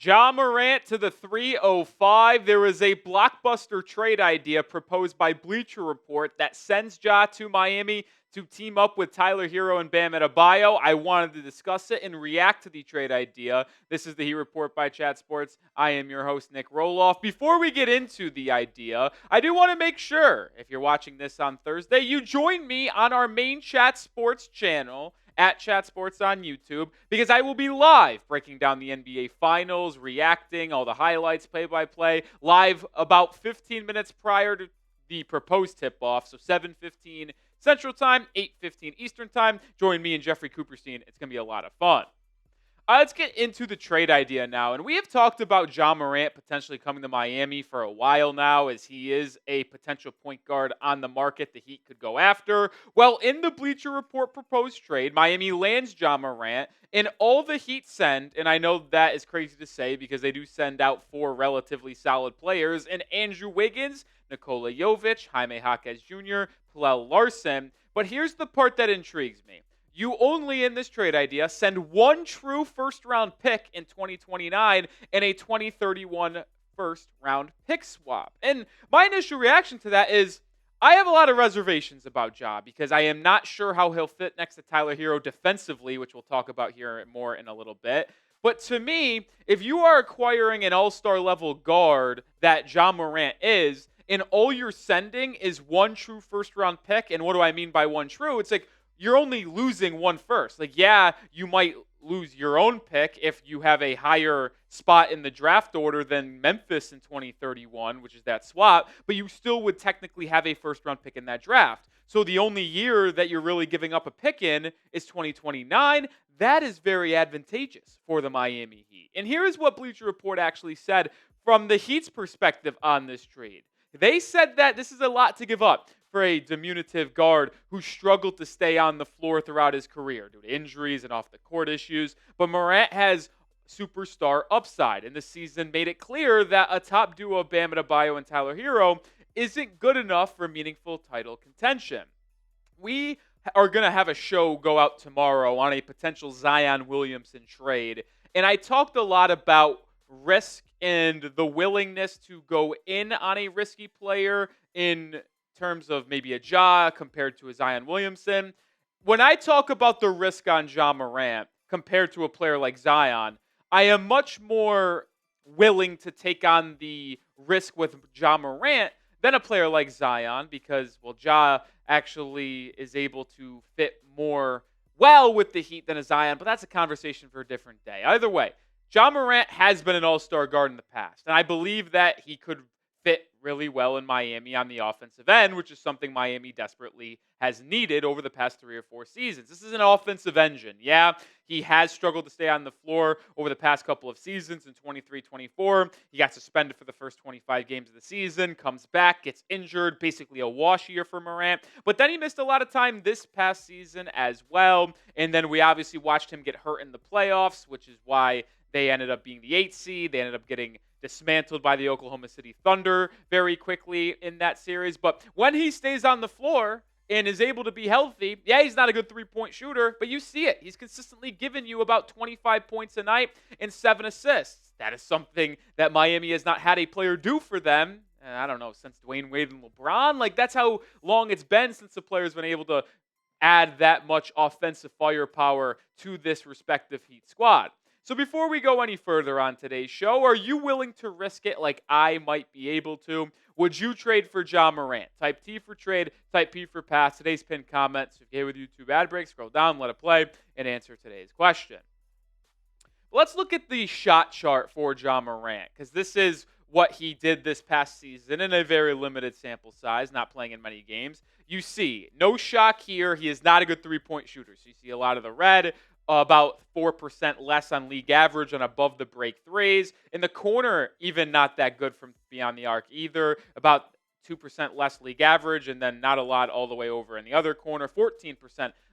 Ja Morant to the 305. There is a blockbuster trade idea proposed by Bleacher Report that sends Ja to Miami to team up with Tyler Herro and Bam Adebayo. I wanted to discuss it and react to the trade idea. This is the Heat Report by Chat Sports. I am your host, Nic Rohloff. Before we get into the idea, I do want to make sure, if you're watching this on Thursday, you join me on our main Chat Sports channel at Chat Sports on YouTube, because I will be live breaking down the NBA Finals, reacting, all the highlights, play-by-play, live about 15 minutes prior to the proposed tip-off, so 7:15 Central Time, 8:15 Eastern Time. Join me and Jeffrey Cooperstein. It's going to be a lot of fun. Let's get into the trade idea now. And we have talked about Ja Morant potentially coming to Miami for a while now, as he is a potential point guard on the market the Heat could go after. Well, in the Bleacher Report proposed trade, Miami lands Ja Morant, and all the Heat send, and I know that is crazy to say because they do send out 4 relatively solid players, and Andrew Wiggins, Nikola Jovic, Jaime Jauqez Jr., Pelle Larsson. But here's the part that intrigues me. You only, in this trade idea, send one true first-round pick in 2029 and a 2031 first-round pick swap. And my initial reaction to that is, I have a lot of reservations about Ja because I am not sure how he'll fit next to Tyler Herro defensively, which we'll talk about here more in a little bit. But to me, if you are acquiring an all-star level guard that Ja Morant is, and all you're sending is one true first-round pick, and what do I mean by one true? It's like, you're only losing one first. Like, yeah, you might lose your own pick if you have a higher spot in the draft order than Memphis in 2031, which is that swap, but you still would technically have a first-round pick in that draft. So the only year that you're really giving up a pick in is 2029. That is very advantageous for the Miami Heat. And here is what Bleacher Report actually said from the Heat's perspective on this trade. They said that this is a lot to give up for a diminutive guard who struggled to stay on the floor throughout his career due to injuries and off-the-court issues. But Morant has superstar upside, and this season made it clear that a top duo of Bam Adebayo and Tyler Herro isn't good enough for meaningful title contention. We are going to have a show go out tomorrow on a potential Zion Williamson trade, and I talked a lot about risk and the willingness to go in on a risky player in terms of maybe a Ja compared to a Zion Williamson. When I talk about the risk on Ja Morant compared to a player like Zion, I am much more willing to take on the risk with Ja Morant than a player like Zion because, well, Ja actually is able to fit more well with the Heat than a Zion, but that's a conversation for a different day. Either way, Ja Morant has been an all-star guard in the past, and I believe that he could fit really well in Miami on the offensive end, which is something Miami desperately has needed over the past 3 or 4 seasons. This is an offensive engine. Yeah, he has struggled to stay on the floor over the past couple of seasons in 23-24. He got suspended for the first 25 games of the season, comes back, gets injured, basically a wash year for Morant. But then he missed a lot of time this past season as well. And then we obviously watched him get hurt in the playoffs, which is why they ended up being the 8th seed. They ended up getting dismantled by the Oklahoma City Thunder very quickly in that series. But when he stays on the floor and is able to be healthy, yeah, he's not a good three-point shooter, but you see it. He's consistently given you about 25 points a night and 7 assists. That is something that Miami has not had a player do for them, I don't know, since Dwayne Wade and LeBron. Like, that's how long it's been since the player's been able to add that much offensive firepower to this respective Heat squad. So before we go any further on today's show, are you willing to risk it like I might be able to? Would you trade for Ja Morant? Type T for trade, type P for pass. Today's pinned comment. So if you're with YouTube ad break, scroll down, let it play, and answer today's question. Let's look at the shot chart for Ja Morant, because this is what he did this past season in a very limited sample size, not playing in many games. You see, no shock here. He is not a good three-point shooter. So you see a lot of the red, about 4% less on league average on above the break threes. In the corner, even not that good from beyond the arc either. About 2% less league average, and then not a lot all the way over in the other corner. 14%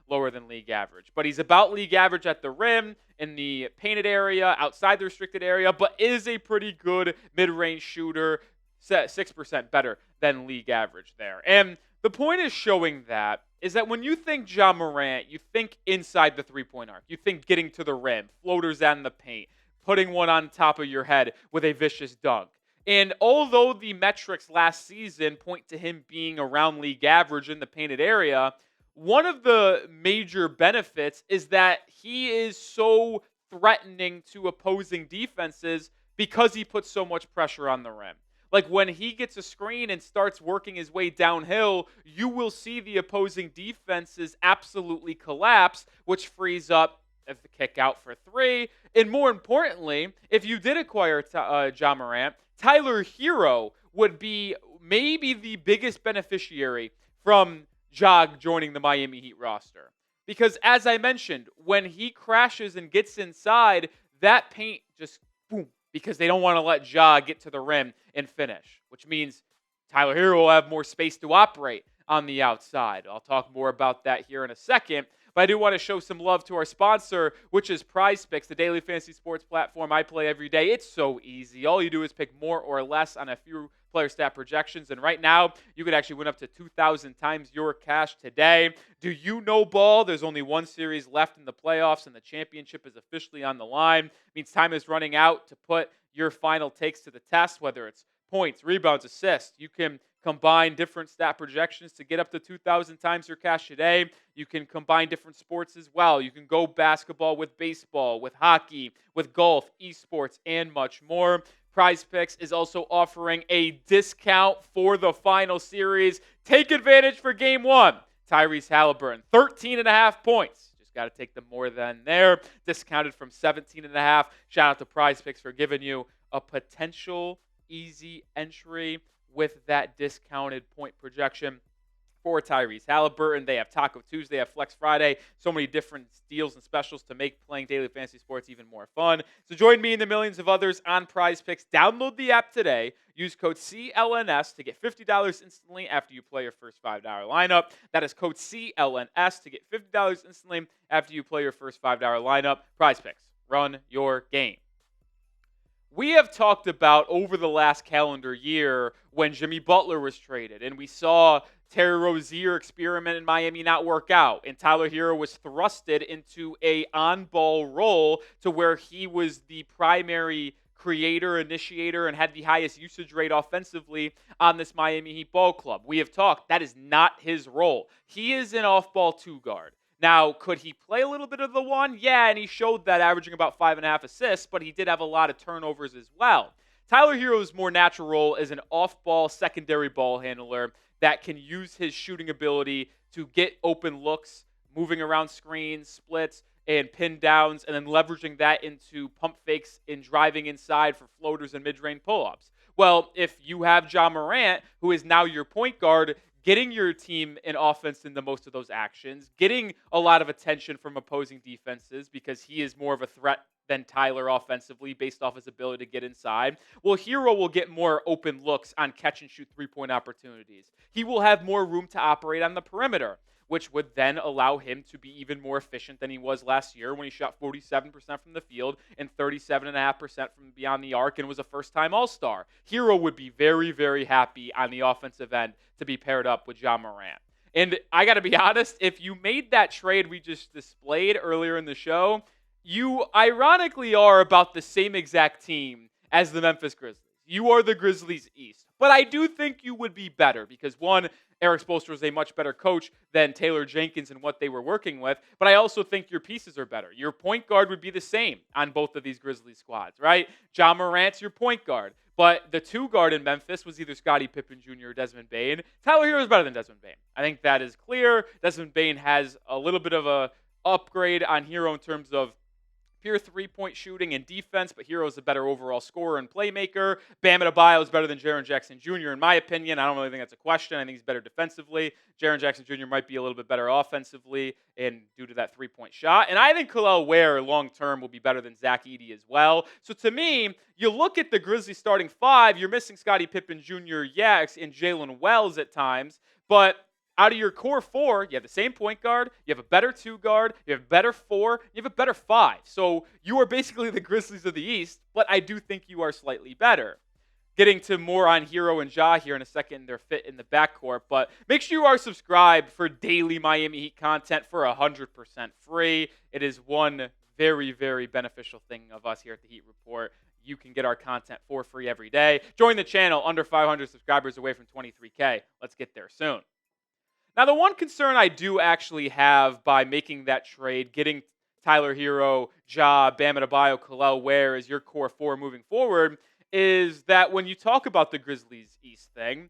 lower than league average. But he's about league average at the rim, in the painted area, outside the restricted area, but is a pretty good mid-range shooter. 6% better than league average there. And the point is showing that is that when you think Ja Morant, you think inside the three-point arc. You think getting to the rim, floaters and the paint, putting one on top of your head with a vicious dunk. And although the metrics last season point to him being around league average in the painted area, one of the major benefits is that he is so threatening to opposing defenses because he puts so much pressure on the rim. Like when he gets a screen and starts working his way downhill, you will see the opposing defenses absolutely collapse, which frees up the kick out for three. And more importantly, if you did acquire Ja Morant, Tyler Herro would be maybe the biggest beneficiary from Ja joining the Miami Heat roster. Because as I mentioned, when he crashes and gets inside, that paint just boom, because they don't want to let Ja get to the rim and finish, which means Tyler Herro will have more space to operate on the outside. I'll talk more about that here in a second. But I do want to show some love to our sponsor, which is PrizePicks, the daily fantasy sports platform I play every day. It's so easy. All you do is pick more or less on a few player stat projections. And right now, you could actually win up to 2,000 times your cash today. Do you know ball? There's only one series left in the playoffs, and the championship is officially on the line. It means time is running out to put your final takes to the test, whether it's points, rebounds, assists. You can combine different stat projections to get up to 2,000 times your cash today. You can combine different sports as well. You can go basketball with baseball, with hockey, with golf, esports, and much more. PrizePicks is also offering a discount for the final series. Take advantage for game one. Tyrese Halliburton, 13.5 points. Just got to take the more than there. Discounted from 17.5. Shout out to PrizePicks for giving you a potential easy entry with that discounted point projection for Tyrese Halliburton. They have Taco Tuesday, they have Flex Friday, so many different deals and specials to make playing daily fantasy sports even more fun. So join me and the millions of others on PrizePicks. Download the app today. Use code CLNS to get $50 instantly after you play your first $5 lineup. That is code CLNS to get $50 instantly after you play your first $5 lineup. PrizePicks, run your game. We have talked about over the last calendar year when Jimmy Butler was traded, and we saw Terry Rozier experiment in Miami not work out, and Tyler Herro was thrusted into a on-ball role to where he was the primary creator, initiator, and had the highest usage rate offensively on this Miami Heat ball club. We have talked, that is not his role. He is an off-ball two guard. Now, could he play a little bit of the one? Yeah, and he showed that, averaging about 5.5 assists, but he did have a lot of turnovers as well. Tyler Herro's more natural role is an off-ball secondary ball handler that can use his shooting ability to get open looks, moving around screens, splits, and pin downs, and then leveraging that into pump fakes and driving inside for floaters and mid-range pull-ups. Well, if you have Ja Morant, who is now your point guard, getting your team in offense in the most of those actions, getting a lot of attention from opposing defenses because he is more of a threat than Tyler offensively based off his ability to get inside. Well, Herro will get more open looks on catch and shoot three-point opportunities. He will have more room to operate on the perimeter, which would then allow him to be even more efficient than he was last year when he shot 47% from the field and 37.5% from beyond the arc and was a first-time All-Star. Herro would be very, very happy on the offensive end to be paired up with Ja Morant. And I got to be honest, if you made that trade we just displayed earlier in the show, you ironically are about the same exact team as the Memphis Grizzlies. You are the Grizzlies East. But I do think you would be better because, one, Eric Spoelstra is a much better coach than Taylor Jenkins and what they were working with. But I also think your pieces are better. Your point guard would be the same on both of these Grizzlies squads, right? Ja Morant's your point guard. But the two guard in Memphis was either Scottie Pippen Jr. or Desmond Bane. Tyler Herro is better than Desmond Bane. I think that is clear. Desmond Bane has a little bit of a upgrade on Herro in terms of pure three-point shooting and defense, but Herro's a better overall scorer and playmaker. Bam Adebayo is better than Jaren Jackson Jr. in my opinion. I don't really think that's a question. I think he's better defensively. Jaren Jackson Jr. might be a little bit better offensively and due to that three-point shot. And I think Kel'el Ware long-term will be better than Zach Edey as well. So to me, you look at the Grizzlies starting five, you're missing Scottie Pippen Jr., yes, and Jalen Wells at times, but out of your core four, you have the same point guard, you have a better two guard, you have a better four, you have a better five. So you are basically the Grizzlies of the East, but I do think you are slightly better. Getting to more on Herro and Ja here in a second, their fit in the backcourt, but make sure you are subscribed for daily Miami Heat content for 100% free. It is one very, very beneficial thing of us here at the Heat Report. You can get our content for free every day. Join the channel, under 500 subscribers away from 23K. Let's get there soon. Now, the one concern I do actually have by making that trade, getting Tyler Herro, Ja, Bam Adebayo, Kel'el Ware as your core four moving forward, is that when you talk about the Grizzlies East thing,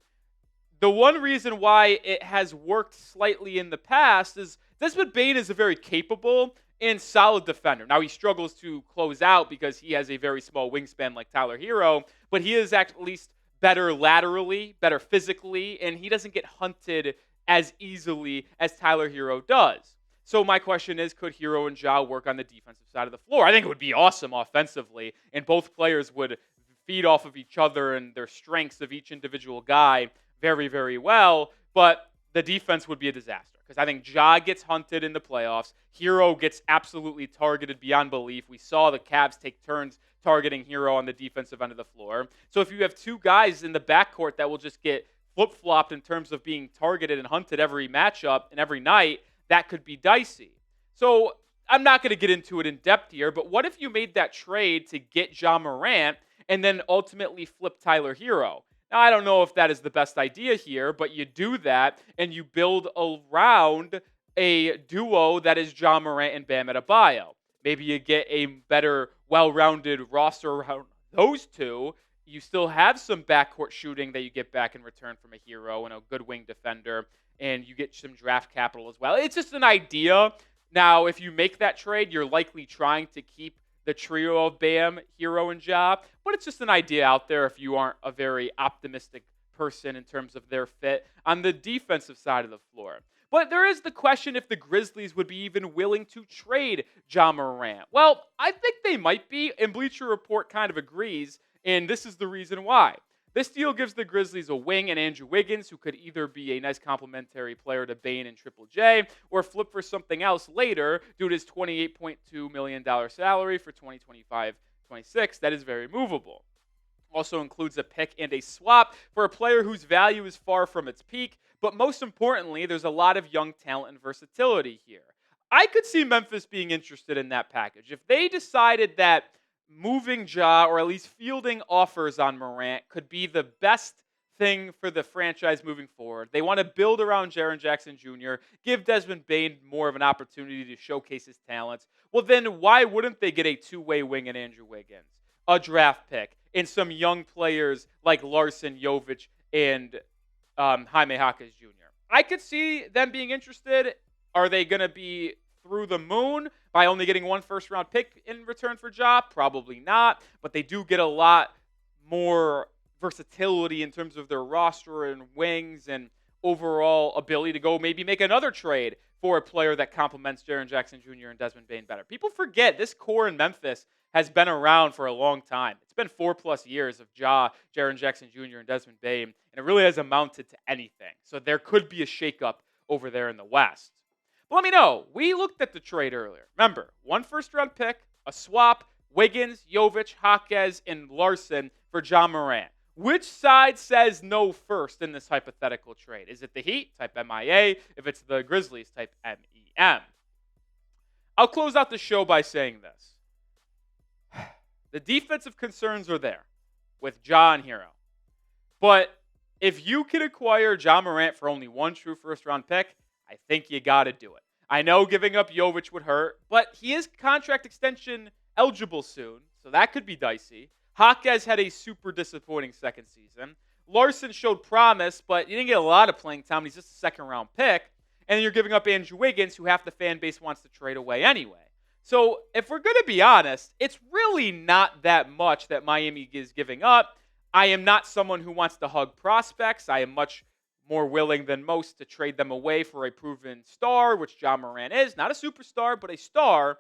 the one reason why it has worked slightly in the past is Desmond Bane is a very capable and solid defender. Now, he struggles to close out because he has a very small wingspan like Tyler Herro, but he is at least better laterally, better physically, and he doesn't get hunted as easily as Tyler Herro does. So my question is, could Herro and Ja work on the defensive side of the floor? I think it would be awesome offensively, and both players would feed off of each other and their strengths of each individual guy very, very well, but the defense would be a disaster because I think Ja gets hunted in the playoffs. Herro gets absolutely targeted beyond belief. We saw the Cavs take turns targeting Herro on the defensive end of the floor. So if you have two guys in the backcourt that will just get flip-flopped in terms of being targeted and hunted every matchup and every night, that could be dicey. So I'm not going to get into it in depth here, but what if you made that trade to get Ja Morant and then ultimately flip Tyler Herro? Now, I don't know if that is the best idea here, but you do that and you build around a duo that is Ja Morant and Bam Adebayo. Maybe you get a better, well-rounded roster around those two. You still have some backcourt shooting that you get back in return from a Herro and a good wing defender, and you get some draft capital as well. It's just an idea. Now, if you make that trade, you're likely trying to keep the trio of Bam, Herro, and Ja, but it's just an idea out there if you aren't a very optimistic person in terms of their fit on the defensive side of the floor. But there is the question if the Grizzlies would be even willing to trade Ja Morant. Well, I think they might be, and Bleacher Report kind of agrees, and this is the reason why. This deal gives the Grizzlies a wing and Andrew Wiggins, who could either be a nice complementary player to Bane and Triple J, or flip for something else later due to his $28.2 million salary for 2025-26 that is very movable. Also includes a pick and a swap for a player whose value is far from its peak, but most importantly, there's a lot of young talent and versatility here. I could see Memphis being interested in that package. If they decided that moving Ja, or at least fielding offers on Morant, could be the best thing for the franchise moving forward. They want to build around Jaron Jackson Jr., give Desmond Bane more of an opportunity to showcase his talents. Well, then why wouldn't they get a two-way wing in Andrew Wiggins, a draft pick, and some young players like Larsson, Jovic, and Jaime Jauqez Jr.? I could see them being interested. Are they going to be through the moon by only getting one first-round pick in return for Ja? Probably not, but they do get a lot more versatility in terms of their roster and wings and overall ability to go maybe make another trade for a player that complements Jaron Jackson Jr. and Desmond Bane better. People forget this core in Memphis has been around for a long time. It's been 4+ years of Ja, Jaron Jackson Jr., and Desmond Bane, and it really hasn't amounted to anything. So there could be a shakeup over there in the West. But let me know. We looked at the trade earlier. Remember, one first-round pick, a swap, Wiggins, Jovic, Jauqez, and Larsson for Ja Morant. Which side says no first in this hypothetical trade? Is it the Heat? Type MIA. If it's the Grizzlies, type MEM. I'll close out the show by saying this. The defensive concerns are there with Ja and Herro. But if you can acquire Ja Morant for only one true first-round pick, I think you got to do it. I know giving up Jovic would hurt, but he is contract extension eligible soon, so that could be dicey. Jauqez had a super disappointing second season. Larsson showed promise, but he didn't get a lot of playing time. He's just a second-round pick. And then you're giving up Andrew Wiggins, who half the fan base wants to trade away anyway. So if we're going to be honest, it's really not that much that Miami is giving up. I am not someone who wants to hug prospects. I am much more willing than most to trade them away for a proven star, which Ja Morant is. Not a superstar, but a star.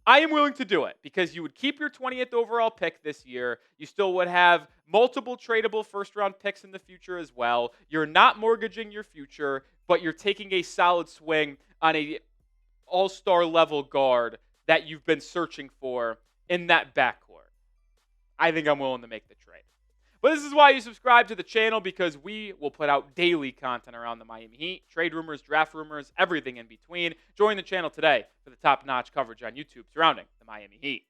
I am willing to do it because you would keep your 20th overall pick this year. You still would have multiple tradable first-round picks in the future as well. You're not mortgaging your future, but you're taking a solid swing on a all-star level guard that you've been searching for in that backcourt. I think I'm willing to make the trade. But this is why you subscribe to the channel, because we will put out daily content around the Miami Heat, trade rumors, draft rumors, everything in between. Join the channel today for the top-notch coverage on YouTube surrounding the Miami Heat.